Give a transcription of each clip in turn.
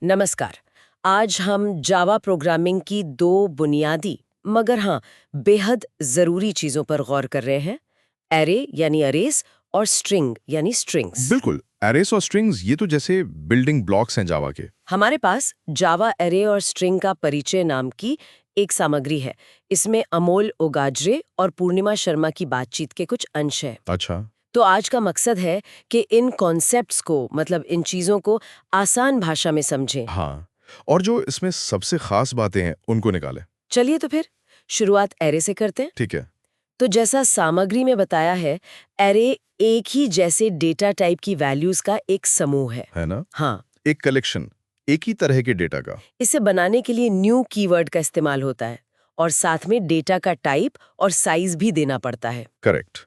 नमस्कार। आज हम जावा प्रोग्रामिंग की दो बुनियादी मगर हाँ बेहद ज़रूरी चीज़ों पर गौर कर रहे हैं। एरे यानी अरेस और स्ट्रिंग यानी स्ट्रिंग्स। बिल्कुल। एरेस और स्ट्रिंग्स ये तो जैसे बिल्डिंग ब्लॉक्स हैं जावा के। हमारे पास जावा एरे और स्ट्रिंग का परिचय नाम की एक सामग्री है। इसमें अमोल ओगाज्रे और पूर्णिमा शर्मा की बातचीत के कुछ अंश हैं। अच्छा। तो आज का मकसद है कि इन कॉन्सेप्ट्स को मतलब इन चीज़ों को आसान भाषा में समझें। हाँ, और जो इसमें सबसे खास बातें हैं उनको निकालें। चलिए तो फिर शुरुआत एरे से करते हैं। ठीक है। तो जैसा सामग्री में बताया है, एरे एक ही जैसे डेटा टाइप की वैल्यूज का एक समूह है। है ना? हाँ, एक कलेक्शन, एक ही तरह के डेटा का। इसे बनाने के लिए न्यू कीवर्ड का इस्तेमाल होता है और साथ में डेटा का टाइप और साइज भी देना पड़ता है। करेक्ट।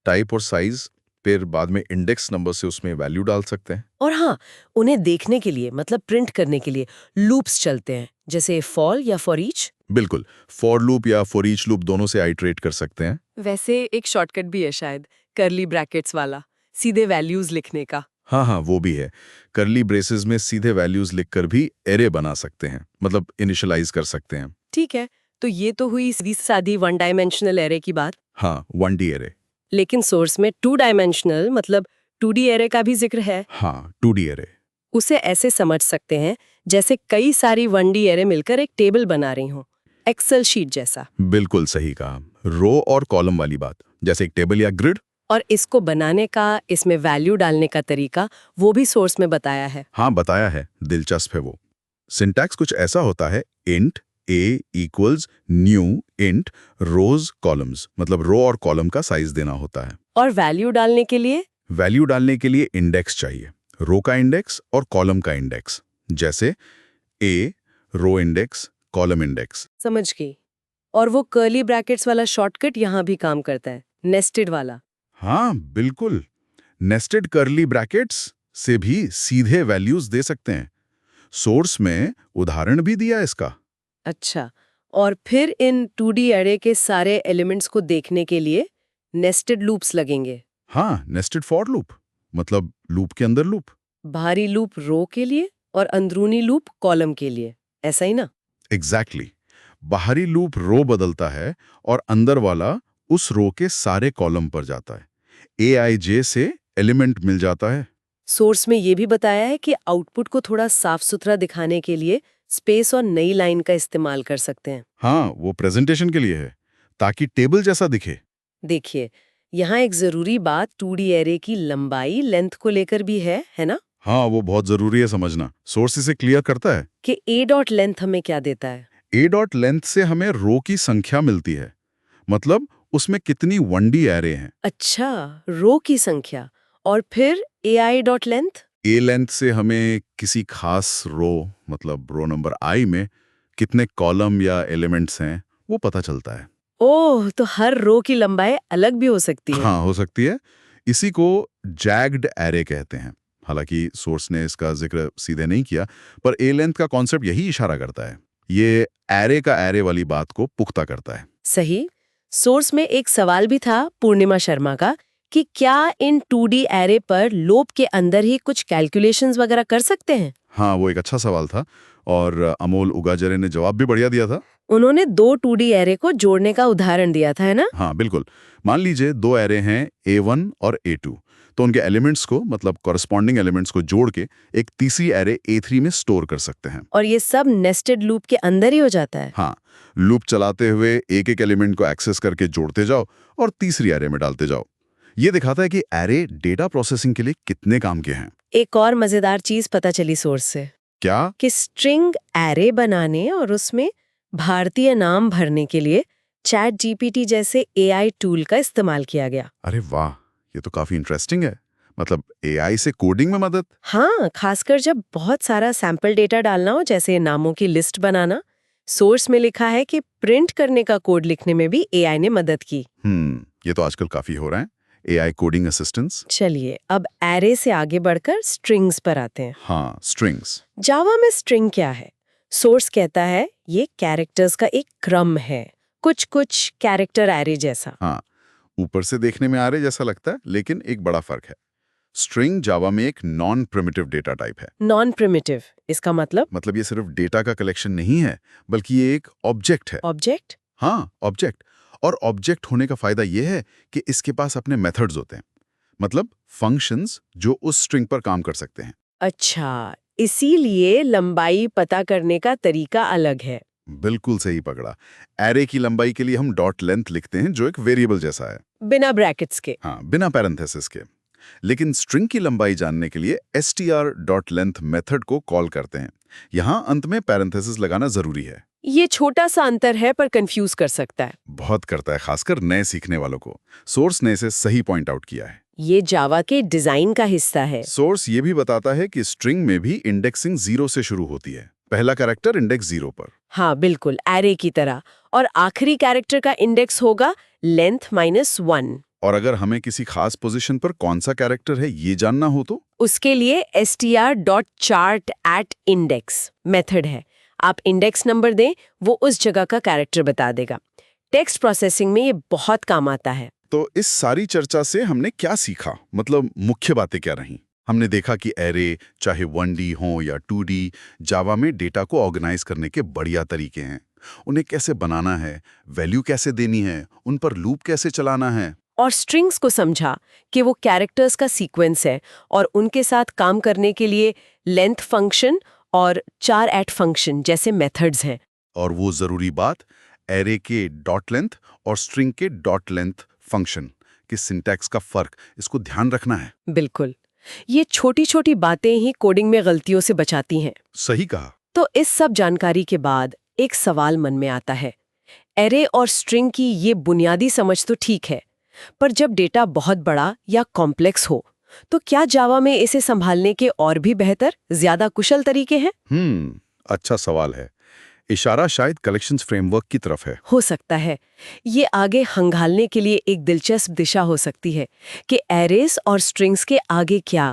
टाइप और साइज, फिर बाद में इंडेक्स नंबर से उसमें वैल्यू डाल सकते हैं। और हाँ, उन्हें देखने के लिए मतलब प्रिंट करने के लिए लूप्स चलते हैं, जैसे फॉर या फॉर ईच। बिल्कुल। फॉर लूप या फॉर ईच लूप दोनों से आइटरेट कर सकते हैं। वैसे एक शॉर्टकट भी है शायद, करली ब्रैकेट्स वाला, सीधे वैल्यूज लिखने का। हाँ हाँ, वो भी है। करली ब्रेसेस में सीधे वैल्यूज लिखकर भी एरे बना सकते हैं, मतलब इनिशियलाइज कर सकते हैं। ठीक है, तो ये तो हुई सीधी सादी वन डायमेंशनल एरे की बात। हाँ, 1D एरे। लेकिन सोर्स में टू डायमेंशनल मतलब 2D एरे का भी जिक्र है। हाँ, 2D एरे। उसे ऐसे समझ सकते हैं जैसे कई सारी 1D एरे मिलकर एक टेबल बना रही हों, एक्सेल शीट जैसा। बिल्कुल सही कहा। रो और कॉलम वाली बात, जैसे एक टेबल या ग्रिड। और इसको बनाने का, इसमें वैल्यू डालने का तरीका वो भी सोर्स में बताया है। हाँ, बताया है। दिलचस्प है वो। सिंटैक्स कुछ ऐसा होता है, int a equals new int rows columns, मतलब रो और कॉलम का साइज देना होता है। और वैल्यू डालने के लिए वैल्यू डालने के लिए इंडेक्स चाहिए, रो का इंडेक्स और कॉलम का इंडेक्स, जैसे a row index column index. समझ गई। और वो कर्ली ब्रैकेट्स वाला शॉर्टकट यहाँ भी काम करता है, नेस्टेड वाला। हाँ बिल्कुल। नेस्टेड कर्ली ब्रैकेट्स से भी सीधे वैल्यूज दे सकते हैं। सोर्स में उदाहरण भी दिया है इसका। अच्छा, और फिर इन 2D एरे के सारे एलिमेंट्स को देखने के लिए नेस्टेड लूप्स लगेंगे। हाँ, नेस्टेड फॉर लूप, मतलब लूप के अंदर लूप। बाहरी लूप रो के लिए और अंदरूनी लूप कॉलम के लिए, ऐसा ही ना? एग्जैक्टली। बाहरी लूप रो बदलता है और अंदर वाला उस रो के सारे कॉलम पर जाता है। AIJ से एलिमेंट मिल जाता है। सोर्स में ये भी बताया है कि आउटपुट को थोड़ा साफ सुथरा दिखाने के लिए स्पेस और नई लाइन का इस्तेमाल कर सकते हैं। हाँ, वो प्रेजेंटेशन के लिए है, ताकि टेबल जैसा दिखे। देखिए, यहाँ एक जरूरी बात 2D एरे की लंबाई लेंथ को लेकर भी है ना? हाँ, वो बहुत जरूरी है समझना। सोर्स इसे क्लियर करता है। कि ए डॉट लेंथ हमें क्या देता है? A डॉट लेंथ से हमें रो की संख्या मिलती है, मतलब उसमें कितनी 1D एरे हैं। अच्छा, रो की संख्या। और फिर A I dot length? A length से हमें किसी खास रो, मतलब रो नंबर आई में कितने कॉलम या एलिमेंट्स हैं वो पता चलता है। ओह, तो हर रो की लंबाई अलग भी हो सकती है। हाँ, हो सकती है। इसी को जैग्ड एरे कहते हैं। हालांकि सोर्स ने इसका जिक्र सीधे नहीं किया, पर ए लेंथ का कॉन्सेप्ट यही इशारा करता है। ये एरे का एरे वाली बात को पुख्ता करता है। सही। सोर्स में एक सवाल भी था पूर्णिमा शर्मा का कि क्या इन 2D एरे पर लोप के अंदर ही कुछ कैलकुलेशंस वगैरह कर सकते हैं? हाँ, वो एक अच्छा सवाल था और अमोल उगाजरे ने जवाब भी बढ़िया दिया था। उन्होंने दो 2D एरे को जोड़ने का उदाहरण दिया था, है ना? हाँ बिल्कुल। मान लीजिए दो एरे हैं A1 और A2, तो उनके एलिमेंट्स को, मतलब कॉरस्पॉन्डिंग एलिमेंट्स को जोड़ के एक तीसरी एरे A3 में स्टोर कर सकते हैं। और ये सब नेस्टेड लूप के अंदर ही हो जाता है। हाँ, लूप चलाते हुए एक एक एलिमेंट को एक्सेस करके जोड़ते जाओ और तीसरी एरे में डालते जाओ। ये दिखाता है कि एरे डेटा प्रोसेसिंग के लिए कितने काम के हैं। एक और मजेदार चीज पता चली सोर्स से क्या? कि स्ट्रिंग एरे बनाने और उसमें भारतीय नाम भरने के लिए चैट जीपीटी जैसे एआई टूल का इस्तेमाल किया गया। अरे वाह, ये तो काफी इंटरेस्टिंग है। मतलब AI से कोडिंग में मदद। हाँ, खासकर जब बहुत सारा सैंपल डेटा डालना हो, जैसे नामों की लिस्ट बनाना। सोर्स में लिखा है कि प्रिंट करने का कोड लिखने में भी एआई ने मदद की। ये तो आजकल काफी हो रहा है, AI कोडिंग असिस्टेंट्स। चलिए, अब एरे से आगे बढ़कर स्ट्रिंग्स पर आते हैं। हाँ, स्ट्रिंग्स। जावा में स्ट्रिंग क्या है? सोर्स कहता है ये कैरेक्टर्स का एक क्रम है, कुछ कुछ कैरेक्टर एरे जैसा। हाँ, ऊपर से देखने में आ रहे जैसा लगता है, लेकिन एक बड़ा फर्क है। स्ट्रिंग जावा में एक नॉन प्रिमिटिव डेटा टाइप है। नॉन प्रिमिटिव, इसका मतलब ये सिर्फ डेटा का कलेक्शन नहीं है, बल्कि ये एक ऑब्जेक्ट है। ऑब्जेक्ट? हाँ, ऑब्जेक्ट। और ऑब्जेक्ट होने का फायदा ये है कि इसके पास अपने मेथड्स होते हैं, मतलब फंक्शंस जो उस स्ट्रिंग पर काम कर सकते हैं। अच्छा, इसीलिए लंबाई पता करने का तरीका अलग है। बिल्कुल सही पकड़ा। एरे की लंबाई के लिए हम डॉट लेंथ लिखते हैं, जो एक वेरिएबल जैसा है। बिना ब्रैकेट्स के। हाँ, बिना पैरेंथेसिस के। लेकिन स्ट्रिंग की लंबाई जानने के लिए str.length मेथड को कॉल करते हैं। यहाँ अंत में पैरेंथेसिस लगाना जरूरी है। ये छोटा सा अंतर है पर कंफ्यूज कर सकता है। बहुत करता है, खासकर नए सीखने वालों को। सोर्स ने इसे सही पॉइंट आउट किया है। ये जावा के डिजाइन का हिस्सा है। सोर्स ये भी बताता है कि स्ट्रिंग में भी इंडेक्सिंग 0 से शुरू होती है। पहला कैरेक्टर इंडेक्स 0 पर। हाँ बिल्कुल, एरे की तरह। और आखिरी कैरेक्टर का इंडेक्स होगा लेंथ -1। और अगर हमें किसी खास पोजीशन पर कौन सा कैरेक्टर है ये जानना हो तो उसके लिए str.chart@index मेथड है। आप इंडेक्स नंबर दें, वो उस जगह का कैरेक्टर बता देगा। टेक्स्ट प्रोसेसिंग में ये बहुत काम आता है। तो इस सारी चर्चा से हमने क्या सीखा, मतलब मुख्य बातें क्या रहीं? हमने देखा कि एरे, चाहे 1D हो या 2D, जावा में डेटा को ऑर्गेनाइज करने के बढ़िया तरीके हैं। उन्हें कैसे बनाना है, वैल्यू कैसे देनी है, उन पर लूप कैसे चलाना है। और स्ट्रिंग्स को समझा कि वो कैरेक्टर्स का सीक्वेंस है और उनके साथ काम करने के लिए लेंथ फंक्शन और char@at फंक्शन जैसे मेथड्स हैं। और वो जरूरी बात, एरे के डॉट लेंथ और स्ट्रिंग के डॉट लेंथ फंक्शन के सिंटैक्स का फर्क, इसको ध्यान रखना है। बिल्कुल, ये छोटी छोटी बातें ही कोडिंग में गलतियों से बचाती हैं। सही कहा। तो इस सब जानकारी के बाद एक सवाल मन में आता है। एरे और स्ट्रिंग की ये बुनियादी समझ तो ठीक है, पर जब डेटा बहुत बड़ा या कॉम्प्लेक्स हो, तो क्या जावा में इसे संभालने के और भी बेहतर, ज्यादा कुशल तरीके हैं? अच्छा सवाल है। इशारा शायद कलेक्शंस फ्रेमवर्क की तरफ है। हो सकता है। ये आगे हंगालने के लिए एक दिलचस्प दिशा हो सकती है कि एरेस और स्ट्रिंग्स के आगे क्या,